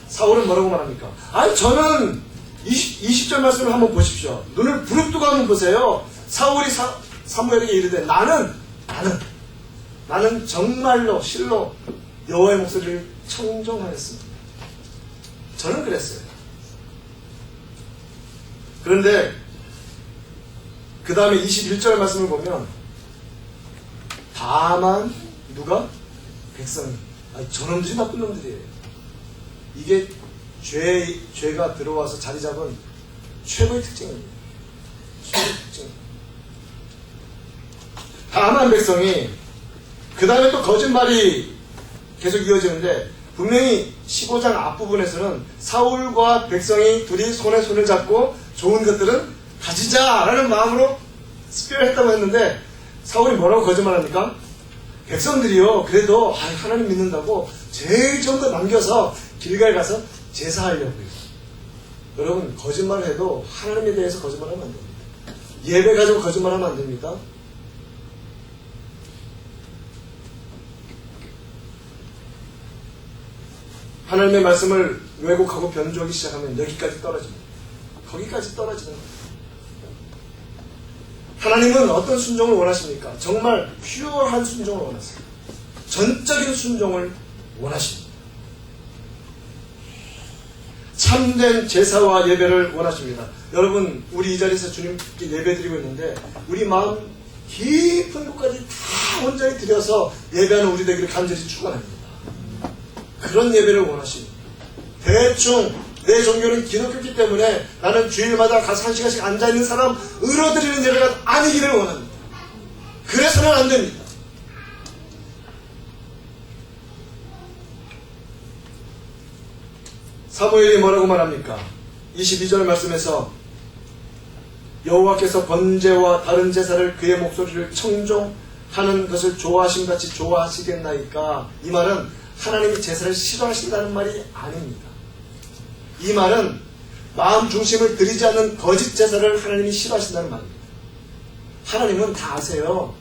사울은 뭐라고 말합니까? 저는 20절 말씀을 한번 보십시오. 눈을 부릅뜨고 한번 보세요. 사울이 사무엘에게 이르되 나는 정말로 실로 여호와의 목소리를 청종하였습니다. 저는 그랬어요. 그런데 그 다음에 21절 말씀을 보면 다만 누가? 백성이. 저놈들이 나쁜 놈들이에요. 이게 죄가 들어와서 자리 잡은 최고의 특징입니다. 최고의 특징. 다만 백성이 그 다음에 또 거짓말이 계속 이어지는데, 분명히 15장 앞부분에서는 사울과 백성이 둘이 손에 손을 잡고 좋은 것들은 가지자라는 마음으로 스피어했다고 했는데, 사울이 뭐라고 거짓말합니까? 백성들이요, 그래도 하나님 믿는다고 제일 좋은 거 남겨서 길갈 가서 제사하려고요. 여러분, 거짓말을 해도 하나님에 대해서 거짓말하면 안 됩니다. 예배 가지고 거짓말하면 안 됩니다. 하나님의 말씀을 왜곡하고 변조하기 시작하면 여기까지 떨어집니다. 거기까지 떨어지는 거예요. 하나님은 어떤 순종을 원하십니까? 정말 퓨어한 순종을 원하세요. 전적인 순종을 원하십니다. 참된 제사와 예배를 원하십니다. 여러분, 우리 이 자리에서 주님께 예배드리고 있는데, 우리 마음 깊은 곳까지 다 온전히 들여서 예배하는 우리 되기를 간절히 축원합니다. 그런 예배를 원하십니다. 대충 내 종교는 기독교이기 때문에 나는 주일마다 가서 1시간씩 앉아있는 사람으로 드리는 예배가 아니기를 원합니다. 그래서는 안 됩니다. 사무엘이 뭐라고 말합니까? 22절 말씀에서 여호와께서 번제와 다른 제사를 그의 목소리를 청종하는 것을 좋아하심같이 좋아하시겠나이까? 이 말은 하나님이 제사를 싫어하신다는 말이 아닙니다. 이 말은 마음 중심을 들이지 않는 거짓 제사를 하나님이 싫어하신다는 말입니다. 하나님은 다 아세요.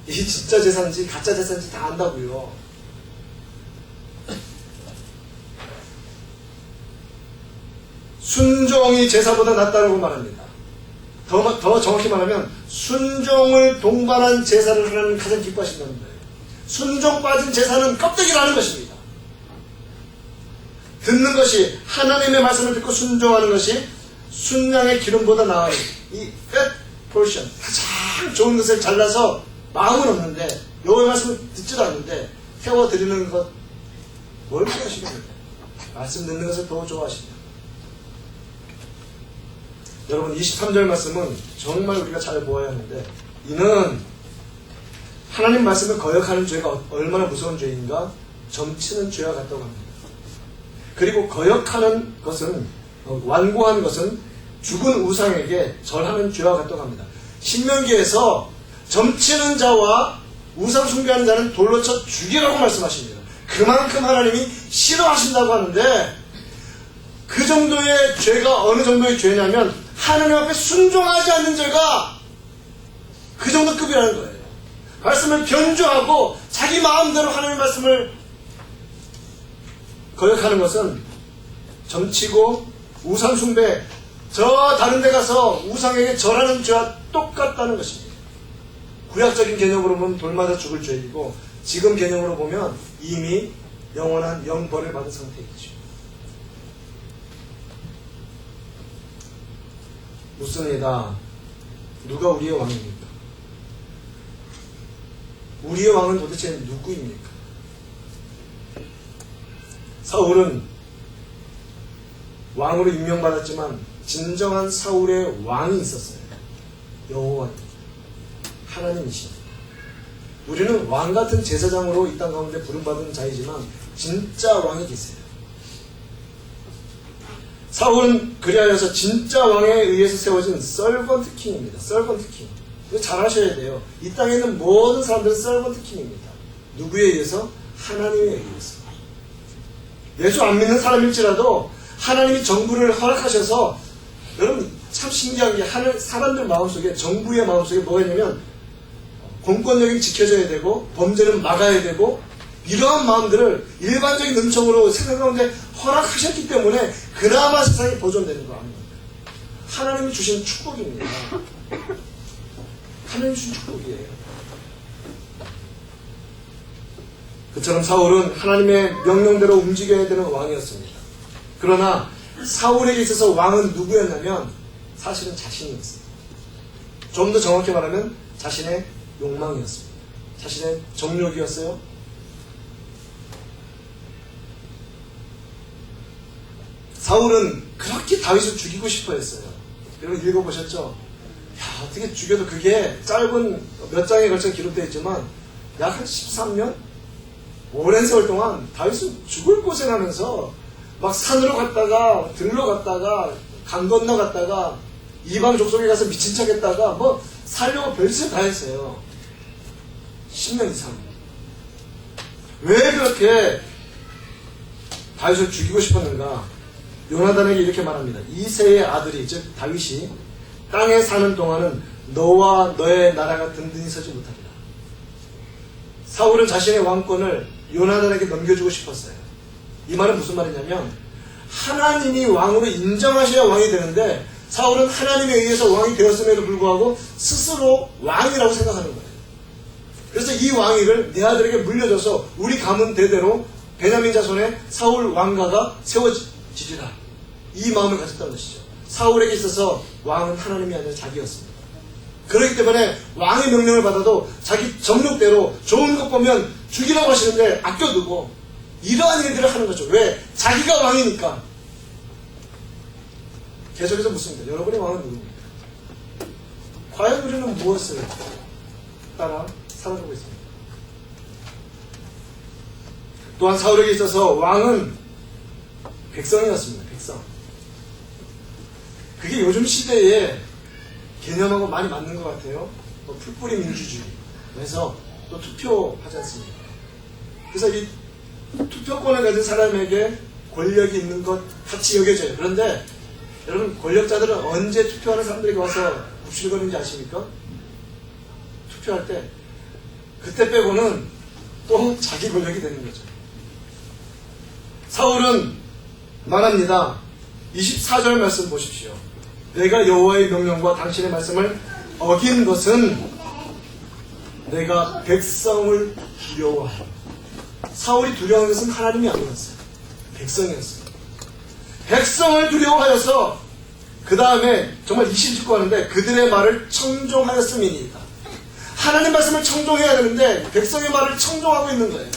이게 진짜 제사인지 가짜 제사인지 다 안다고요. 순종이 제사보다 낫다고 말합니다. 더 정확히 말하면 순종을 동반한 제사를 하나님은 가장 기뻐하신다는 거예요. 순종 빠진 제사는 껍데기라는 것입니다. 듣는 것이, 하나님의 말씀을 듣고 순종하는 것이 순양의 기름보다 나아요. 이 fat portion, 가장 좋은 것을 잘라서 마음은 없는데, 여호와의 말씀을 듣지도 않는데 태워드리는 것, 뭘 좋아하시겠습니까? 말씀 듣는 것을 더 좋아하십니다. 여러분, 23절 말씀은 정말 우리가 잘 보아야 하는데, 이는 하나님 말씀을 거역하는 죄가 얼마나 무서운 죄인가? 점치는 죄와 같다고 합니다. 그리고 거역하는 것은, 완고한 것은 죽은 우상에게 절하는 죄와 같다고 합니다. 신명기에서 점치는 자와 우상 숭배하는 자는 돌로 쳐 죽이라고 말씀하십니다. 그만큼 하나님이 싫어하신다고 하는데, 그 정도의 죄가 어느 정도의 죄냐면 하나님 앞에 순종하지 않는 죄가 그 정도 급이라는 거예요. 말씀을 변조하고 자기 마음대로 하나님의 말씀을 거역하는 것은 점치고 우상 숭배, 저 다른 데 가서 우상에게 절하는 죄와 똑같다는 것입니다. 구약적인 개념으로 보면 돌마다 죽을 죄이고, 지금 개념으로 보면 이미 영원한 영벌을 받은 상태이죠. 묻습니다. 누가 우리의 왕입니까? 우리의 왕은 도대체 누구입니까? 사울은 왕으로 임명받았지만 진정한 사울의 왕이 있었어요. 여호와입니다. 하나님이십니다. 우리는 왕같은 제사장으로 이 땅 가운데 부름받은 자이지만 진짜 왕이 계세요. 사울은 그리하여서 진짜 왕에 의해서 세워진 서번트 킹입니다. 서번트 킹. 이거 잘 아셔야 돼요. 이 땅에 있는 모든 사람들은 서번트 킹입니다. 누구에 의해서? 하나님에 의해서. 예수 안 믿는 사람일지라도 하나님이 정부를 허락하셔서, 여러분 참 신기한 게, 사람들 마음속에, 정부의 마음속에 뭐가 있냐면 공권력이 지켜져야 되고 범죄는 막아야 되고, 이러한 마음들을 일반적인 능청으로 세상 가운데 허락하셨기 때문에 그나마 세상이 보존되는 거 아닙니까? 하나님이 주신 축복입니다. 하나님이 주신 축복이에요. 그처럼 사울은 하나님의 명령대로 움직여야 되는 왕이었습니다. 그러나 사울에게 있어서 왕은 누구였냐면 사실은 자신이었습니다. 좀 더 정확히 말하면 자신의 욕망이었습니다. 자신의 정욕이었어요. 사울은 그렇게 다윗을 죽이고 싶어 했어요. 여러분 읽어보셨죠? 야, 어떻게 죽여도 그게 짧은 몇 장에 걸쳐 기록되어 있지만 약 한 13년? 오랜 세월 동안 다윗은 죽을 고생하면서 막 산으로 갔다가 들로 갔다가 강 건너 갔다가 이방 족속에 가서 미친 척 했다가 뭐 살려고 별짓을 다 했어요. 10년 이상. 왜 그렇게 다윗을 죽이고 싶었는가? 요나단에게 이렇게 말합니다. 이새의 아들이 즉 다윗이 땅에 사는 동안은 너와 너의 나라가 든든히 서지 못하리라. 사울은 자신의 왕권을 요나단에게 넘겨주고 싶었어요. 이 말은 무슨 말이냐면 하나님이 왕으로 인정하셔야 왕이 되는데 사울은 하나님에 의해서 왕이 되었음에도 불구하고 스스로 왕이라고 생각하는 거예요. 그래서 이 왕위를 내 아들에게 물려줘서 우리 가문 대대로 베냐민 자손의 사울 왕가가 세워지리라. 이 마음을 가졌다는 것이죠. 사울에게 있어서 왕은 하나님이 아니라 자기였습니다. 그렇기 때문에 왕의 명령을 받아도 자기 정욕대로 좋은 것 보면 죽이라고 하시는데 아껴두고 이러한 일들을 하는 거죠. 왜? 자기가 왕이니까. 계속해서 묻습니다. 여러분의 왕은 누구입니까? 과연 우리는 무엇을 따라 살아가고 있습니다. 또한 사울에게 있어서 왕은 백성이었습니다. 백성. 그게 요즘 시대에 개념하고 많이 맞는 것 같아요. 풀뿌리 민주주의. 그래서 또 투표하지 않습니까? 그래서 이 투표권을 가진 사람에게 권력이 있는 것 같이 여겨져요. 그런데 여러분 권력자들은 언제 투표하는 사람들에게 와서 굽실거리는지 아십니까? 투표할 때 그때 빼고는 또 자기 권력이 되는 거죠. 사울은 말합니다. 24절 말씀 보십시오. 내가 여호와의 명령과 당신의 말씀을 어긴 것은 내가 백성을 두려워하라. 사울이 두려워하는 것은 하나님이 아니었어요. 백성이었어요. 백성을 두려워하여서 그 다음에 정말 이심짓고 하는데 그들의 말을 청종하였음이니이다. 하나님 말씀을 청종해야 되는데 백성의 말을 청종하고 있는 거예요.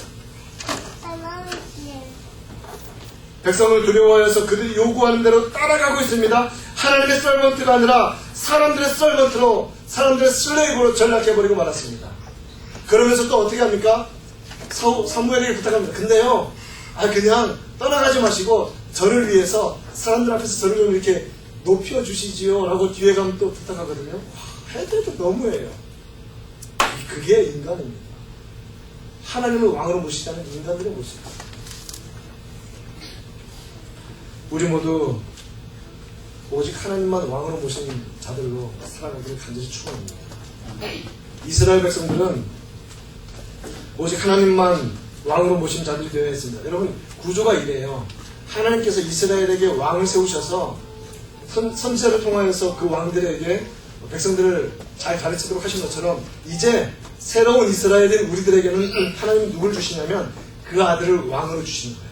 백성을 두려워하여서 그들이 요구하는 대로 따라가고 있습니다. 하나님의 서번트가 아니라 사람들의 서번트로 사람들의 슬레이브로 전락해버리고 말았습니다. 그러면서 또 어떻게 합니까? 사무엘에게 부탁합니다. 근데요, 그냥 떠나가지 마시고 저를 위해서 사람들 앞에서 저를 좀 이렇게 높여주시지요 라고 뒤에 가면 또 부탁하거든요. 해도 너무해요. 그게 인간입니다. 하나님을 왕으로 모시자는 인간들의 모습입니다. 우리 모두 오직 하나님만 왕으로 모신 자들로 살아가기를 간절히 축원합니다. 이스라엘 백성들은 오직 하나님만 왕으로 모신 자들이 되어야 했습니다. 여러분 구조가 이래요. 하나님께서 이스라엘에게 왕을 세우셔서 선지자를 통하여서 그 왕들에게 백성들을 잘 가르치도록 하신 것처럼 이제 새로운 이스라엘인 우리들에게는 하나님이 누굴 주시냐면 그 아들을 왕으로 주시는 거예요.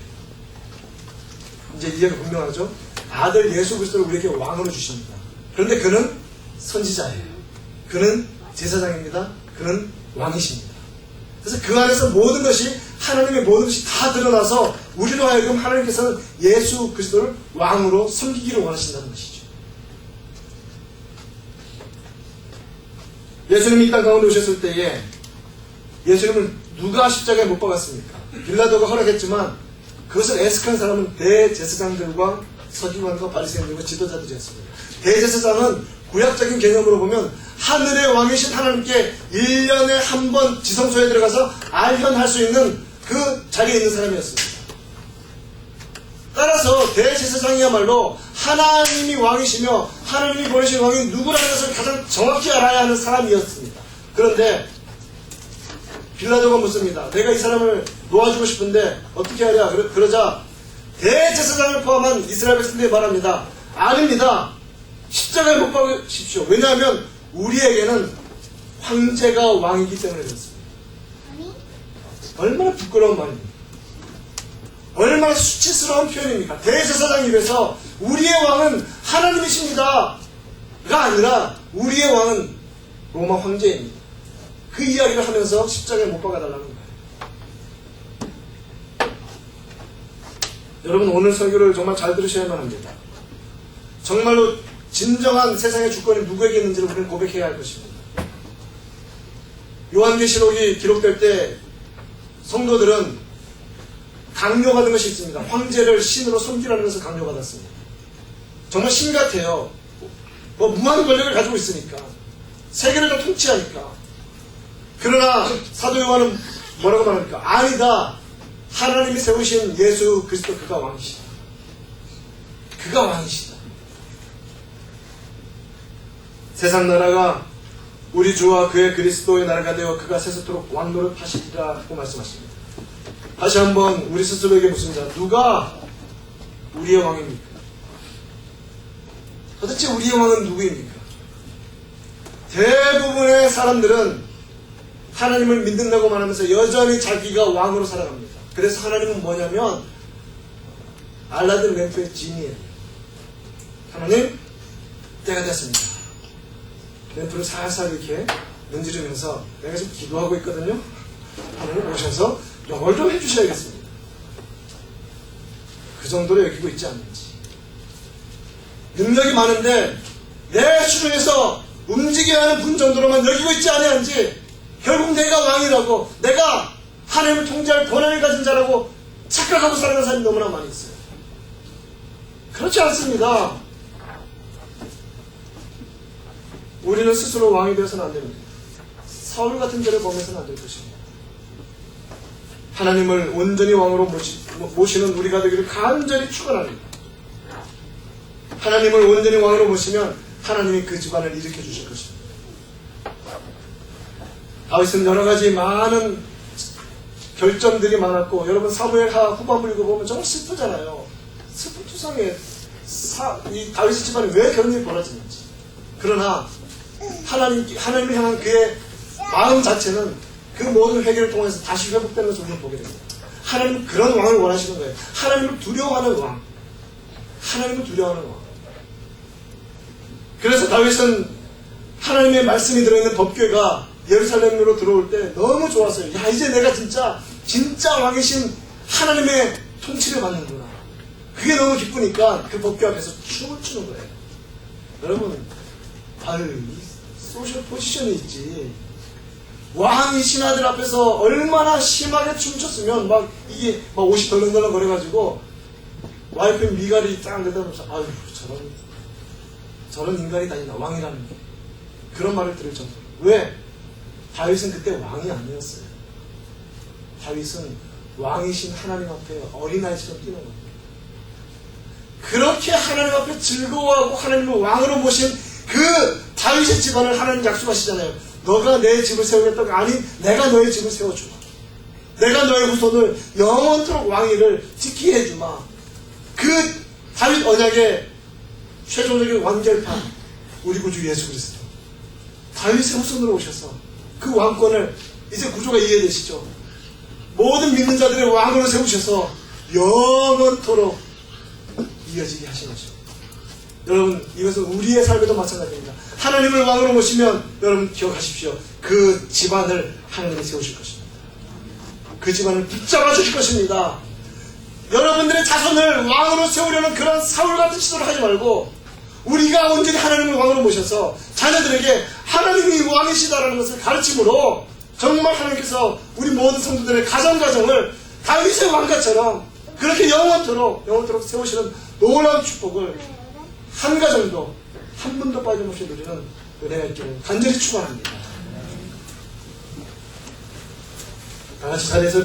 이제 이해가 분명하죠? 아들 예수 그리스도를 우리에게 왕으로 주십니다. 그런데 그는 선지자예요. 그는 제사장입니다. 그는 왕이십니다. 그래서 그 안에서 모든 것이 하나님의 모든 것이 다 드러나서 우리로 하여금 하나님께서는 예수 그리스도를 왕으로 섬기기를 원하신다는 것이죠. 예수님이 이 땅 가운데 오셨을 때에 예수님을 누가 십자가에 못 박았습니까? 빌라도가 허락했지만 그것을 애석한 사람은 대제사장들과 서기관과 바리새인들과 지도자들이었습니다. 대제사장은 구약적인 개념으로 보면 하늘의 왕이신 하나님께 1년에 한 번 지성소에 들어가서 알현할 수 있는 그 자리에 있는 사람이었습니다. 따라서 대제사장이야말로 하나님이 왕이시며 하나님이 보내신 왕이 누구라는 것을 가장 정확히 알아야 하는 사람이었습니다. 그런데 빌라도가 묻습니다. 내가 이 사람을 놓아주고 싶은데 어떻게 하랴? 그러자 대제사장을 포함한 이스라엘 백성들이 말합니다. 아닙니다. 십자가에 못 박으십시오. 왜냐하면 우리에게는 황제가 왕이기 때문에 그렇습니다. 얼마나 부끄러운 말입니까? 얼마나 수치스러운 표현입니까? 대제사장 입에서 우리의 왕은 하나님이십니다 가 아니라 우리의 왕은 로마 황제입니다. 그 이야기를 하면서 십자가에 못 박아달라는 거예요. 여러분 오늘 설교를 정말 잘 들으셔야만 합니다. 정말로 진정한 세상의 주권이 누구에게 있는지를 우리는 고백해야 할 것입니다. 요한계시록이 기록될 때 성도들은 강요받은 것이 있습니다. 황제를 신으로 섬기라는 것을 강요받았습니다. 정말 신 같아요. 무한 권력을 가지고 있으니까. 세계를 다 통치하니까. 그러나 사도 요한은 뭐라고 말합니까? 아니다. 하나님이 세우신 예수 그리스도 그가 왕이시다. 그가 왕이시다. 세상 나라가 우리 주와 그의 그리스도의 나라가 되어 그가 세세토록 왕노릇 하시리라고 말씀하십니다. 다시 한번 우리 스스로에게 묻습니다. 누가 우리의 왕입니까? 도대체 우리의 왕은 누구입니까? 대부분의 사람들은 하나님을 믿는다고 말하면서 여전히 자기가 왕으로 살아갑니다. 그래서 하나님은 뭐냐면 알라딘 램프의 지니예요. 하나님, 때가 됐습니다. 램프를 살살 이렇게 문지르면서 내가 지금 기도하고 있거든요. 하나님 오셔서 영을 좀 해주셔야겠습니다. 그 정도로 여기고 있지 않는지. 능력이 많은데 내 수중에서 움직여야 하는 분 정도로만 여기고 있지 아니한지 결국 내가 왕이라고, 내가 하나님을 통제할 권한을 가진 자라고 착각하고 살아가는 사람이 너무나 많이 있어요. 그렇지 않습니다. 우리는 스스로 왕이 되어서는 안 됩니다. 사울 같은 죄를 범해서는 안 될 것입니다. 하나님을 온전히 왕으로 모시는 우리가 되기를 간절히 축원합니다. 하나님을 온전히 왕으로 모시면 하나님이 그 집안을 일으켜 주실 것입니다. 다윗은 여러 가지 많은 결점들이 많았고, 여러분 사무엘하 후반부 읽어보면 정말 슬프잖아요. 슬픔투성이에요. 이 다윗의 집안에 왜 그런 일이 벌어지는지. 그러나 하나님을 향한 그의 마음 자체는 그 모든 회개를 통해서 다시 회복되는 것을 우리는 보게 됩니다. 하나님은 그런 왕을 원하시는 거예요. 하나님을 두려워하는 왕. 하나님을 두려워하는 왕. 그래서 다윗은 하나님의 말씀이 들어있는 법궤가 예루살렘으로 들어올 때 너무 좋았어요. 야, 이제 내가 진짜 왕이신 하나님의 통치를 받는구나. 그게 너무 기쁘니까 그 법궤 앞에서 춤을 추는 거예요. 여러분, 이 소셜 포지션이 있지. 왕이 신하들 앞에서 얼마나 심하게 춤췄으면 이게 옷이 덜렁덜렁 거려가지고 와이프 미갈이 딱 내다보면서 아유 저런 인간이 다니나 왕이라는 게 그런 말을 들을 정도로. 왜? 다윗은 그때 왕이 아니었어요. 다윗은 왕이신 하나님 앞에 어린아이처럼 뛰는 겁니다. 그렇게 하나님 앞에 즐거워하고 하나님을 왕으로 모신 그 다윗의 집안을 하나님 약속하시잖아요. 너가 내 집을 세우겠다가 아니 내가 너의 집을 세워주마. 내가 너의 후손을 영원토록 왕위를 지키게 해주마. 그 다윗 언약의 최종적인 완결판 우리 구주 예수 그리스도 다윗의 후손으로 오셔서 그 왕권을 이제 구조가 이해되시죠? 모든 믿는 자들의 왕으로 세우셔서 영원토록 이어지게 하신 것입니다. 여러분, 이것은 우리의 삶에도 마찬가지입니다. 하나님을 왕으로 모시면 여러분 기억하십시오. 그 집안을 하나님이 세우실 것입니다. 그 집안을 붙잡아 주실 것입니다. 여러분들의 자손을 왕으로 세우려는 그런 사울 같은 시도를 하지 말고 우리가 온전히 하나님을 왕으로 모셔서 자녀들에게 하나님이 왕이시다라는 것을 가르침으로 정말 하나님께서 우리 모든 성도들의 가정을 다윗의 왕가처럼 그렇게 영원토록 세우시는 놀라운 축복을 한 가정도 한 분도 빠짐없이 누리는 은혜가 있기를 간절히 축원합니다. 다 같이 자리에서